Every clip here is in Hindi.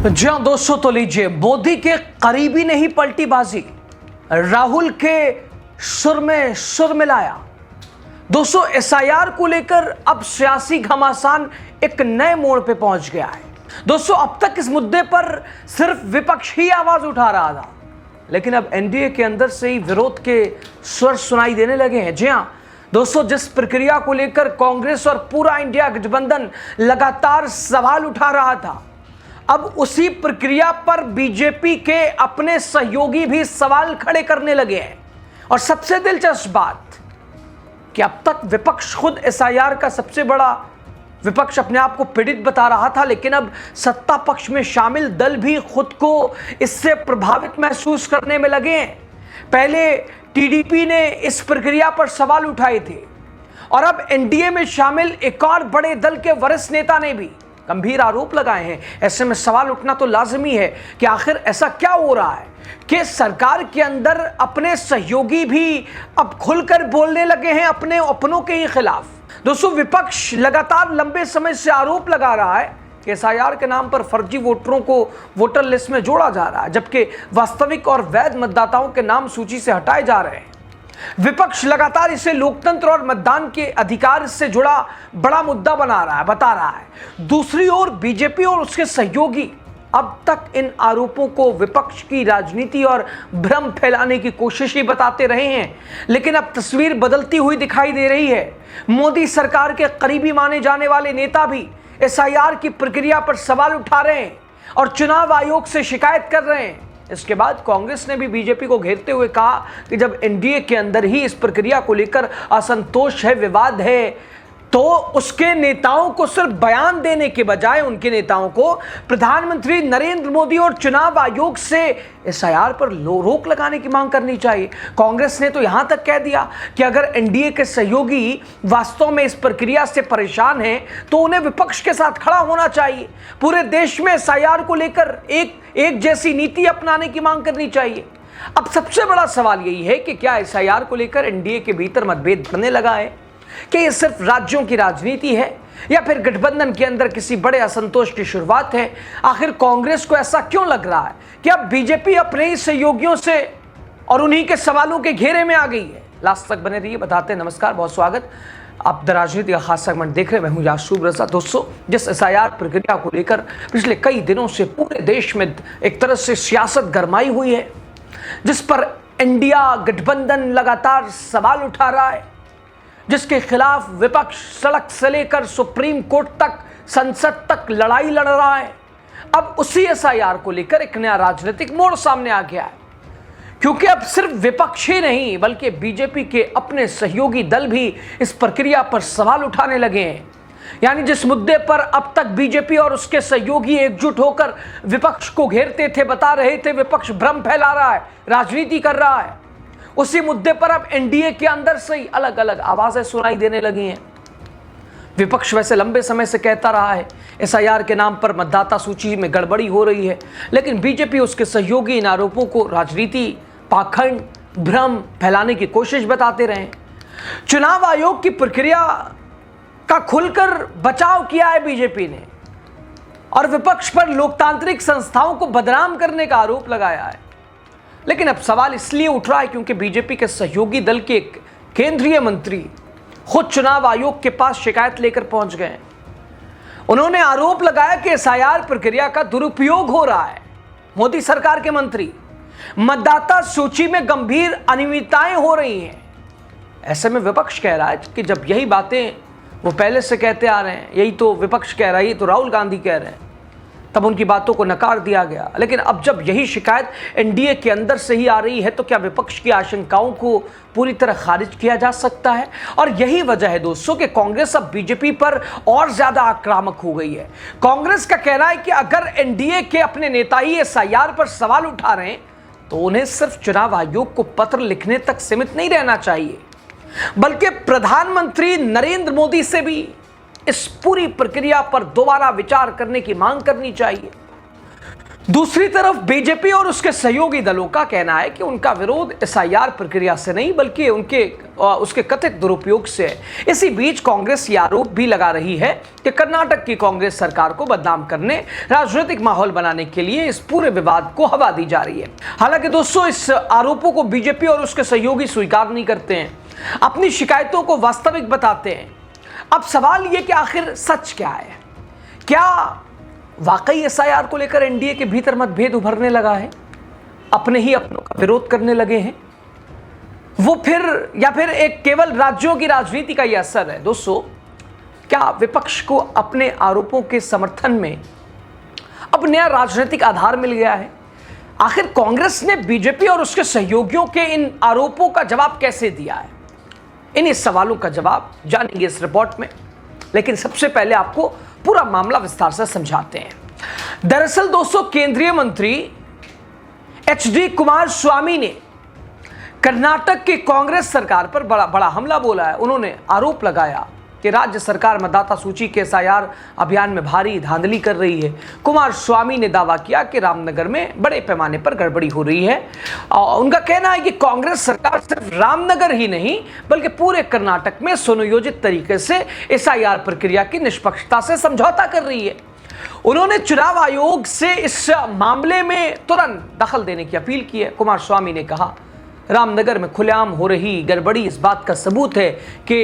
जी हाँ दोस्तों, तो लीजिए, मोदी के करीबी ने ही पलटी बाजी, राहुल के सुर में सुर मिलाया। दोस्तों, एसआईआर को लेकर अब सियासी घमासान एक नए मोड़ पे पहुंच गया है। दोस्तों, अब तक इस मुद्दे पर सिर्फ विपक्ष ही आवाज उठा रहा था, लेकिन अब एनडीए के अंदर से ही विरोध के स्वर सुनाई देने लगे हैं। जी हाँ दोस्तों, जिस प्रक्रिया को लेकर कांग्रेस और पूरा इंडिया गठबंधन लगातार सवाल उठा रहा था, अब उसी प्रक्रिया पर बीजेपी के अपने सहयोगी भी सवाल खड़े करने लगे हैं। और सबसे दिलचस्प बात कि अब तक विपक्ष खुद एसआईआर का सबसे बड़ा विपक्ष अपने आप को पीड़ित बता रहा था, लेकिन अब सत्ता पक्ष में शामिल दल भी खुद को इससे प्रभावित महसूस करने में लगे हैं। पहले टीडीपी ने इस प्रक्रिया पर सवाल उठाए थे और अब एनडीए में शामिल एक और बड़े दल के वरिष्ठ नेता ने भी गंभीर आरोप लगाए हैं। ऐसे में सवाल उठना तो लाजमी है कि आखिर ऐसा क्या हो रहा है कि सरकार के अंदर अपने सहयोगी भी अब खुलकर बोलने लगे हैं अपने अपनों के ही खिलाफ। दोस्तों, विपक्ष लगातार लंबे समय से आरोप लगा रहा है कि एसआईआर के नाम पर फर्जी वोटरों को वोटर लिस्ट में जोड़ा जा रहा है, जबकि वास्तविक और वैध मतदाताओं के नाम सूची से हटाए जा रहे हैं। विपक्ष लगातार इसे लोकतंत्र और मतदान के अधिकार से जुड़ा बड़ा मुद्दा बता रहा है। दूसरी ओर बीजेपी और उसके सहयोगी अब तक इन आरोपों को विपक्ष की राजनीति और भ्रम फैलाने की कोशिश ही बताते रहे हैं, लेकिन अब तस्वीर बदलती हुई दिखाई दे रही है। मोदी सरकार के करीबी माने जाने वाले नेता भी एसआईआर की प्रक्रिया पर सवाल उठा रहे हैं और चुनाव आयोग से शिकायत कर रहे हैं। इसके बाद कांग्रेस ने भी बीजेपी को घेरते हुए कहा कि जब एनडीए के अंदर ही इस प्रक्रिया को लेकर असंतोष है, विवाद है, तो उसके नेताओं को सिर्फ बयान देने के बजाय उनके नेताओं को प्रधानमंत्री नरेंद्र मोदी और चुनाव आयोग से एसआईआर पर रोक लगाने की मांग करनी चाहिए। कांग्रेस ने तो यहां तक कह दिया कि अगर एनडीए के सहयोगी वास्तव में इस प्रक्रिया से परेशान हैं तो उन्हें विपक्ष के साथ खड़ा होना चाहिए। पूरे देश में एसआईआर को लेकर एक जैसी नीति अपनाने की मांग करनी चाहिए। अब सबसे बड़ा सवाल यही है कि क्या एसआईआर को लेकर एनडीए के भीतर मतभेद बढ़ने लगा है, कि ये सिर्फ राज्यों की राजनीति है या फिर गठबंधन के अंदर किसी बड़े असंतोष की शुरुआत है। आखिर कांग्रेस को ऐसा क्यों लग रहा है कि अब बीजेपी अपने ही सहयोगियों से और उन्हीं के सवालों के घेरे में आ गई है। लास्ट तक बने रहिए। बताते हैं नमस्कार, बहुत स्वागत, आप द राजनीति का खास सेगमेंट देख रहे हैं। मैं हूं यासूब रजा। दोस्तों, जिस एसआईआर प्रक्रिया को लेकर पिछले कई दिनों से पूरे देश में एक तरह से सियासत गरमाई हुई है, जिस पर इंडिया गठबंधन लगातार सवाल उठा रहा है, जिसके खिलाफ विपक्ष सड़क से लेकर सुप्रीम कोर्ट तक, संसद तक लड़ाई लड़ रहा है, अब उसी एसआईआर को लेकर एक नया राजनीतिक मोड़ सामने आ गया है। क्योंकि अब सिर्फ विपक्ष ही नहीं बल्कि बीजेपी के अपने सहयोगी दल भी इस प्रक्रिया पर सवाल उठाने लगे हैं। यानी जिस मुद्दे पर अब तक बीजेपी और उसके सहयोगी एकजुट होकर विपक्ष को घेरते थे, बता रहे थे विपक्ष भ्रम फैला रहा है, राजनीति कर रहा है, उसी मुद्दे पर अब एनडीए के अंदर से ही अलग अलग आवाजें सुनाई देने लगी हैं। विपक्ष वैसे लंबे समय से कहता रहा है एसआईआर के नाम पर मतदाता सूची में गड़बड़ी हो रही है, लेकिन बीजेपी उसके सहयोगी इन आरोपों को राजनीति, पाखंड, भ्रम फैलाने की कोशिश बताते रहे। चुनाव आयोग की प्रक्रिया का खुलकर बचाव किया है बीजेपी ने और विपक्ष पर लोकतांत्रिक संस्थाओं को बदनाम करने का आरोप लगाया है। लेकिन अब सवाल इसलिए उठ रहा है क्योंकि बीजेपी के सहयोगी दल के केंद्रीय मंत्री खुद चुनाव आयोग के पास शिकायत लेकर पहुंच गए। उन्होंने आरोप लगाया कि एसआईआर प्रक्रिया का दुरुपयोग हो रहा है। मोदी सरकार के मंत्री, मतदाता सूची में गंभीर अनियमितताएं हो रही हैं। ऐसे में विपक्ष कह रहा है कि जब यही बातें वो पहले से कहते आ रहे हैं, यही तो विपक्ष कह रहा है, ये तो राहुल गांधी कह रहे हैं, तब उनकी बातों को नकार दिया गया। लेकिन अब जब यही शिकायत एनडीए के अंदर से ही आ रही है तो क्या विपक्ष की आशंकाओं को पूरी तरह खारिज किया जा सकता है? और यही वजह है दोस्तों कि कांग्रेस अब बीजेपी पर और ज्यादा आक्रामक हो गई है। कांग्रेस का कहना है कि अगर एनडीए के अपने नेता ही एसआईआर पर सवाल उठा रहे हैं तो उन्हें सिर्फ चुनाव आयोग को पत्र लिखने तक सीमित नहीं रहना चाहिए, बल्कि प्रधानमंत्री नरेंद्र मोदी से भी इस पूरी प्रक्रिया पर दोबारा विचार करने की मांग करनी चाहिए। दूसरी तरफ बीजेपी और उसके सहयोगी दलों का कहना है कि उनका विरोध एसआईआर प्रक्रिया से नहीं बल्कि उसके कथित दुरुपयोग से है। इसी बीच कांग्रेस ये आरोप भी लगा रही है कि कर्नाटक की कांग्रेस सरकार को बदनाम करने, राजनीतिक माहौल बनाने के लिए इस पूरे विवाद को हवा दी जा रही है। हालांकि दोस्तों, इस आरोपों को बीजेपी और उसके सहयोगी स्वीकार नहीं करते हैं, अपनी शिकायतों को वास्तविक बताते हैं। अब सवाल यह कि आखिर सच क्या है? क्या वाकई एसआईआर को लेकर एनडीए के भीतर मतभेद उभरने लगा है? अपने ही अपनों का विरोध करने लगे हैं वो फिर एक केवल राज्यों की राजनीति का यह असर है? दोस्तों, क्या विपक्ष को अपने आरोपों के समर्थन में अब नया राजनीतिक आधार मिल गया है? आखिर कांग्रेस ने बीजेपी और उसके सहयोगियों के इन आरोपों का जवाब कैसे दिया है? इन सवालों का जवाब जानेंगे इस रिपोर्ट में, लेकिन सबसे पहले आपको पूरा मामला विस्तार से समझाते हैं। दरअसल दोस्तों, केंद्रीय मंत्री एचडी कुमारस्वामी ने कर्नाटक की कांग्रेस सरकार पर बड़ा हमला बोला है। उन्होंने आरोप लगाया कि राज्य सरकार मतदाता सूची के एसआईआर अभियान में भारी धांधली कर रही है। कुमारस्वामी ने दावा किया कि रामनगर में बड़े पैमाने पर गड़बड़ी हो रही है। उनका कहना है कि कांग्रेस सरकार सिर्फ रामनगर ही नहीं बल्कि पूरे कर्नाटक में सुनियोजित तरीके से एसआईआर प्रक्रिया की निष्पक्षता से समझौता कर रही है। उन्होंने चुनाव आयोग से इस मामले में तुरंत दखल देने की अपील की है। कुमारस्वामी ने कहा, रामनगर में खुलेआम हो रही गड़बड़ी इस बात का सबूत है कि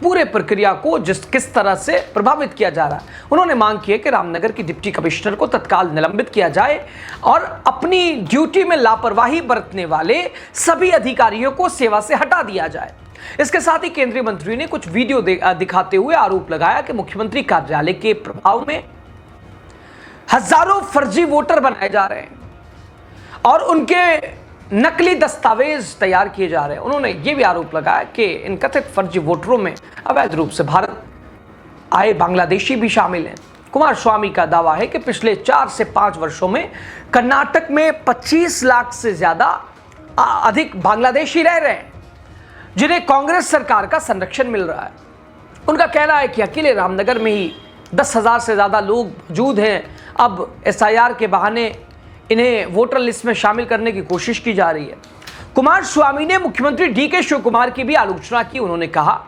पूरे प्रक्रिया को किस तरह से प्रभावित किया जा रहा है। उन्होंने मांग की है कि रामनगर की डिप्टी कमिश्नर को तत्काल निलंबित किया जाए और अपनी ड्यूटी में लापरवाही बरतने वाले सभी अधिकारियों को सेवा से हटा दिया जाए। इसके साथ ही केंद्रीय मंत्री ने कुछ वीडियो दिखाते हुए आरोप लगाया कि मुख्यमंत्री कार्यालय के प्रभाव में हजारों फर्जी वोटर बनाए जा रहे हैं और उनके नकली दस्तावेज तैयार किए जा रहे हैं। उन्होंने यह भी आरोप लगाया कि इन कथित फर्जी वोटरों में अवैध रूप से भारत आए बांग्लादेशी भी शामिल हैं। कुमारस्वामी का दावा है कि पिछले 4 से 5 वर्षों में कर्नाटक में 25 लाख से ज्यादा अधिक बांग्लादेशी रह रहे हैं जिन्हें कांग्रेस सरकार का संरक्षण मिल रहा है। उनका कहना है कि अकेले रामनगर में ही 10,000 से ज्यादा लोग मौजूद हैं। अब एसआईआर के बहाने इन्हें वोटर लिस्ट में शामिल करने की कोशिश की जा रही है। कुमारस्वामी ने मुख्यमंत्री डीके शिव कुमार की भी आलोचना की। उन्होंने कहा,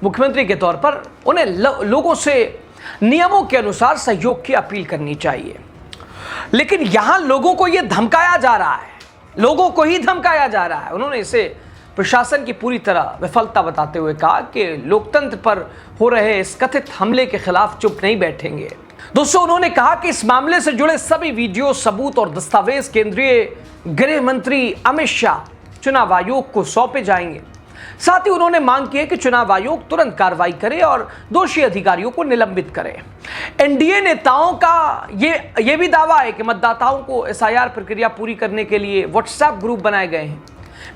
मुख्यमंत्री के तौर पर उन्हें लोगों से नियमों के अनुसार सहयोग की अपील करनी चाहिए, लेकिन यहां लोगों को यह धमकाया जा रहा है, लोगों को ही धमकाया जा रहा है। उन्होंने इसे प्रशासन की पूरी तरह विफलता बताते हुए कहा कि लोकतंत्र पर हो रहे इस कथित हमले के खिलाफ चुप नहीं बैठेंगे। दोस्तों, उन्होंने कहा कि इस मामले से जुड़े सभी वीडियो, सबूत और दस्तावेज केंद्रीय गृह मंत्री अमित शाह चुनाव आयोग को सौंपे जाएंगे। साथ ही उन्होंने मांग की है कि चुनाव आयोग तुरंत कार्रवाई करे और दोषी अधिकारियों को निलंबित करे। एनडीए नेताओं का ये भी दावा है कि मतदाताओं को एसआईआर प्रक्रिया पूरी करने के लिए व्हाट्सएप ग्रुप बनाए गए हैं।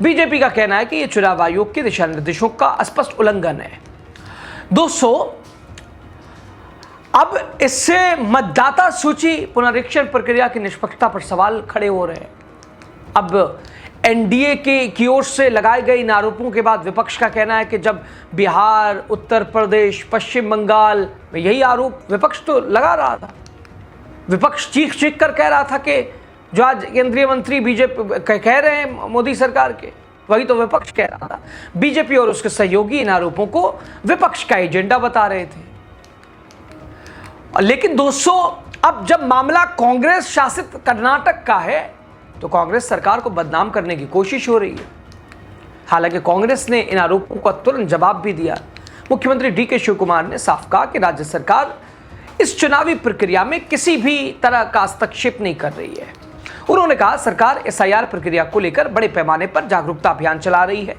बीजेपी का कहना है कि यह चुनाव आयोग के दिशा निर्देशों का स्पष्ट उल्लंघन है। दोस्तों, अब इससे मतदाता सूची पुनरीक्षण प्रक्रिया की निष्पक्षता पर सवाल खड़े हो रहे हैं। अब एनडीए की ओर से लगाए गए इन आरोपों के बाद विपक्ष का कहना है कि जब बिहार, उत्तर प्रदेश, पश्चिम बंगाल में यही आरोप विपक्ष तो लगा रहा था, विपक्ष चीख चीख कर कह रहा था कि जो आज केंद्रीय मंत्री बीजेपी कह रहे हैं मोदी सरकार के, वही तो विपक्ष कह रहा था। बीजेपी और उसके सहयोगी इन आरोपों को विपक्ष का एजेंडा बता रहे थे। लेकिन दोस्तों, अब जब मामला कांग्रेस शासित कर्नाटक का है तो कांग्रेस सरकार को बदनाम करने की कोशिश हो रही है। हालांकि कांग्रेस ने इन आरोपों का तुरंत जवाब भी दिया। मुख्यमंत्री डीके शिव कुमार ने साफ कहा कि राज्य सरकार इस चुनावी प्रक्रिया में किसी भी तरह का हस्तक्षेप नहीं कर रही है। उन्होंने कहा, सरकार एसआईआर प्रक्रिया को लेकर बड़े पैमाने पर जागरूकता अभियान चला रही है।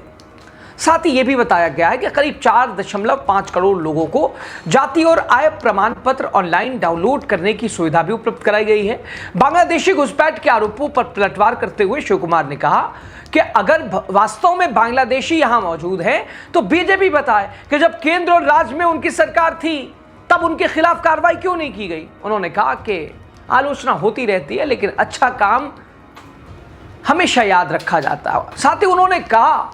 साथ ही यह भी बताया गया है कि करीब 4.5 करोड़ लोगों को जाति और आय प्रमाण पत्र ऑनलाइन डाउनलोड करने की सुविधा भी उपलब्ध कराई गई है। बांग्लादेशी घुसपैठ के आरोपों पर पलटवार करते हुए शिव कुमार ने कहा कि अगर वास्तव में बांग्लादेशी यहां मौजूद हैं तो बीजेपी बताए कि जब केंद्र और राज्य में उनकी सरकार थी तब उनके खिलाफ कार्रवाई क्यों नहीं की गई। उन्होंने कहा कि आलोचना होती रहती है लेकिन अच्छा काम हमेशा याद रखा जाता है। साथ ही उन्होंने कहा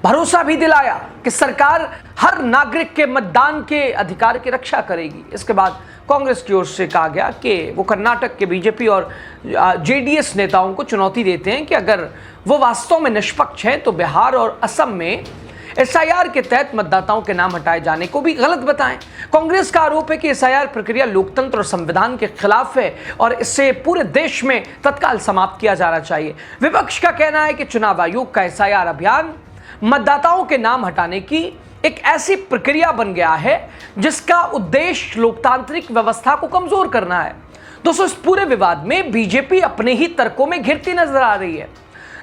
भरोसा भी दिलाया कि सरकार हर नागरिक के मतदान के अधिकार की रक्षा करेगी। इसके बाद कांग्रेस की ओर से कहा गया कि वो कर्नाटक के बीजेपी और जेडीएस नेताओं को चुनौती देते हैं कि अगर वो वास्तव में निष्पक्ष हैं तो बिहार और असम में एसआईआर के तहत मतदाताओं के नाम हटाए जाने को भी गलत बताएं। कांग्रेस का आरोप है कि एसआईआर प्रक्रिया लोकतंत्र और संविधान के खिलाफ है और इससे पूरे देश में तत्काल समाप्त किया जाना चाहिए। विपक्ष का कहना है कि चुनाव आयोग का एसआईआर अभियान मतदाताओं के नाम हटाने की एक ऐसी प्रक्रिया बन गया है जिसका उद्देश्य लोकतांत्रिक व्यवस्था को कमजोर करना है। दोस्तों, इस पूरे विवाद में बीजेपी अपने ही तर्कों में घिरती नजर आ रही है।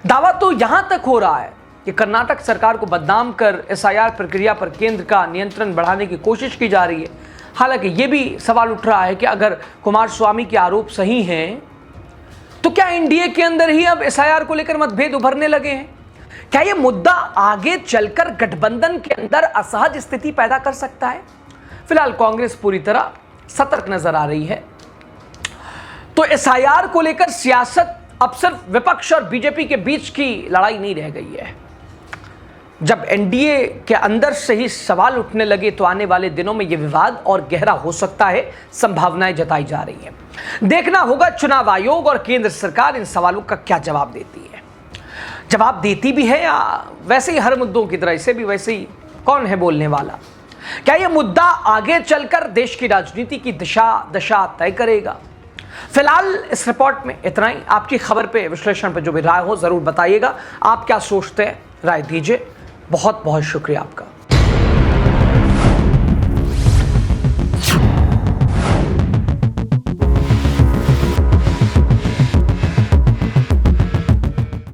दावा तो यहां तक हो रहा है कि कर्नाटक सरकार को बदनाम कर एसआईआर प्रक्रिया पर केंद्र का नियंत्रण बढ़ाने की कोशिश की जा रही है। हालांकि यह भी सवाल उठ रहा है कि अगर कुमारस्वामी के आरोप सही हैं तो क्या एनडीए के अंदर ही अब एसआईआर को लेकर मतभेद उभरने लगे हैं? क्या यह मुद्दा आगे चलकर गठबंधन के अंदर असहज स्थिति पैदा कर सकता है? फिलहाल कांग्रेस पूरी तरह सतर्क नजर आ रही है। तो एसआईआर को लेकर सियासत अब सिर्फ विपक्ष और बीजेपी के बीच की लड़ाई नहीं रह गई है। जब एनडीए के अंदर से ही सवाल उठने लगे तो आने वाले दिनों में यह विवाद और गहरा हो सकता है, संभावनाएं जताई जा रही हैं। देखना होगा चुनाव आयोग और केंद्र सरकार इन सवालों का क्या जवाब देती है। जवाब देती भी है या वैसे ही हर मुद्दों की तरह इसे भी वैसे ही कौन है बोलने वाला? क्या यह मुद्दा आगे चलकर देश की राजनीति की दशा तय करेगा? फिलहाल इस रिपोर्ट में इतना ही। आपकी खबर पे, विश्लेषण पे जो भी राय हो जरूर बताइएगा। आप क्या सोचते हैं, राय दीजिए। बहुत बहुत शुक्रिया आपका।